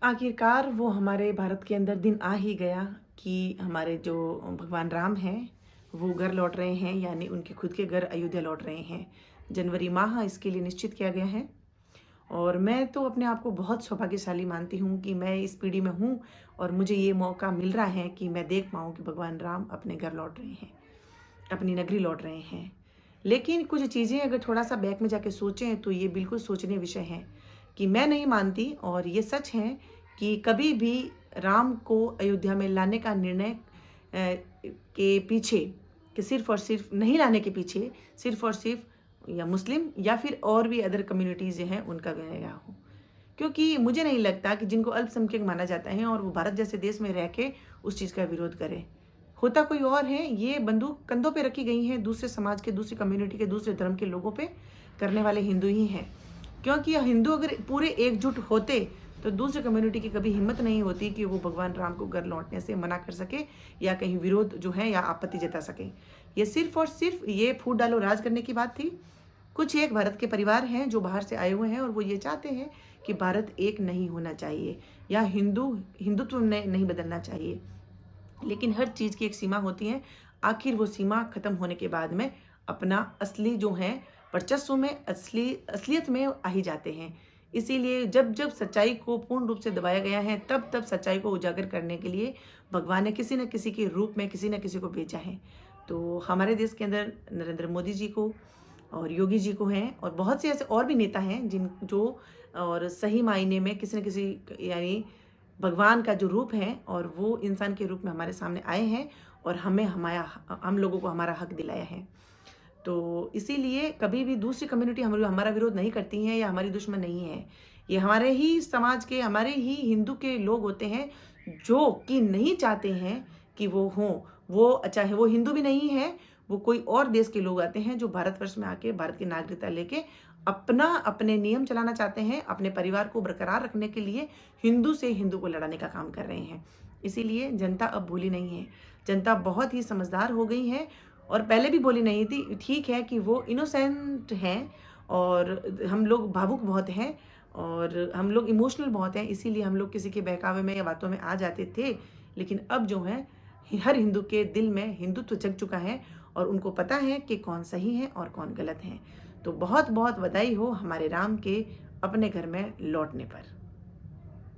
आखिरकार वो हमारे भारत के अंदर दिन आ ही गया कि हमारे जो भगवान राम हैं वो घर लौट रहे हैं, यानी उनके खुद के घर अयोध्या लौट रहे हैं। जनवरी माह इसके लिए निश्चित किया गया है और मैं तो अपने आप को बहुत सौभाग्यशाली मानती हूँ कि मैं इस पीढ़ी में हूँ और मुझे ये मौका मिल रहा है कि मैं देख पाऊँ कि भगवान राम अपने घर लौट रहे हैं, अपनी नगरी लौट रहे हैं। लेकिन कुछ चीज़ें अगर थोड़ा सा बैक में जाके सोचें तो ये बिल्कुल सोचनीय विषय है कि मैं नहीं मानती और ये सच है कि कभी भी राम को अयोध्या में लाने का निर्णय के पीछे, कि सिर्फ और सिर्फ नहीं लाने के पीछे सिर्फ और सिर्फ या मुस्लिम या फिर और भी अदर कम्युनिटीज़ हैं उनका गया हो। क्योंकि मुझे नहीं लगता कि जिनको अल्पसंख्यक माना जाता है और वो भारत जैसे देश में रह के उस चीज़ का विरोध करें। होता कोई और है, ये बंदूक कंधों पे रखी गई है दूसरे समाज के, दूसरी कम्युनिटी के, दूसरे धर्म के लोगों पे करने वाले हिंदू ही हैं। क्योंकि हिंदू अगर पूरे एकजुट होते तो दूसरी कम्युनिटी की कभी हिम्मत नहीं होती कि वो भगवान राम को घर लौटने से मना कर सके या कहीं विरोध जो है या आपत्ति जता सके। ये सिर्फ और सिर्फ ये फूट डालो राज करने की बात थी। कुछ एक भारत के परिवार हैं जो बाहर से आए हुए हैं और वो ये चाहते हैं कि भारत एक नहीं होना चाहिए या हिंदुत्व नहीं बदलना चाहिए। लेकिन हर चीज़ की एक सीमा होती है। आखिर वो सीमा ख़त्म होने के बाद में अपना असली जो है वर्चस्व में असलियत में आ ही जाते हैं। इसीलिए जब जब सच्चाई को पूर्ण रूप से दबाया गया है तब तब सच्चाई को उजागर करने के लिए भगवान ने किसी न किसी के रूप में किसी न किसी को भेजा है। तो हमारे देश के अंदर नरेंद्र मोदी जी को और योगी जी को हैं और बहुत से ऐसे और भी नेता हैं जिन जो और सही मायने में किसी न किसी यानी भगवान का जो रूप है और वो इंसान के रूप में हमारे सामने आए हैं और हम लोगों को हमारा हक दिलाया है। तो इसीलिए कभी भी दूसरी कम्युनिटी हमारा विरोध नहीं करती है या हमारी दुश्मन नहीं है। ये हमारे ही समाज के, हमारे ही हिंदू के लोग होते हैं जो कि नहीं चाहते हैं कि वो हों। वो चाहे वो हिंदू भी नहीं है, वो कोई और देश के लोग आते हैं जो भारतवर्ष में आके भारत की नागरिकता लेके अपने नियम चलाना चाहते हैं, अपने परिवार को बरकरार रखने के लिए हिंदू से हिंदू को लड़ाने का काम कर रहे हैं। इसीलिए जनता अब भूली नहीं है। जनता बहुत ही समझदार हो गई है और पहले भी बोली नहीं थी। ठीक है कि वो इनोसेंट हैं और हम लोग भावुक बहुत हैं और हम लोग इमोशनल बहुत हैं, इसीलिए हम लोग किसी के बहकावे में या बातों में आ जाते थे। लेकिन अब जो है हर हिंदू के दिल में हिंदुत्व जग चुका है और उनको पता है कि कौन सही है और कौन गलत है। तो बहुत बहुत बधाई हो हमारे राम के अपने घर में लौटने पर।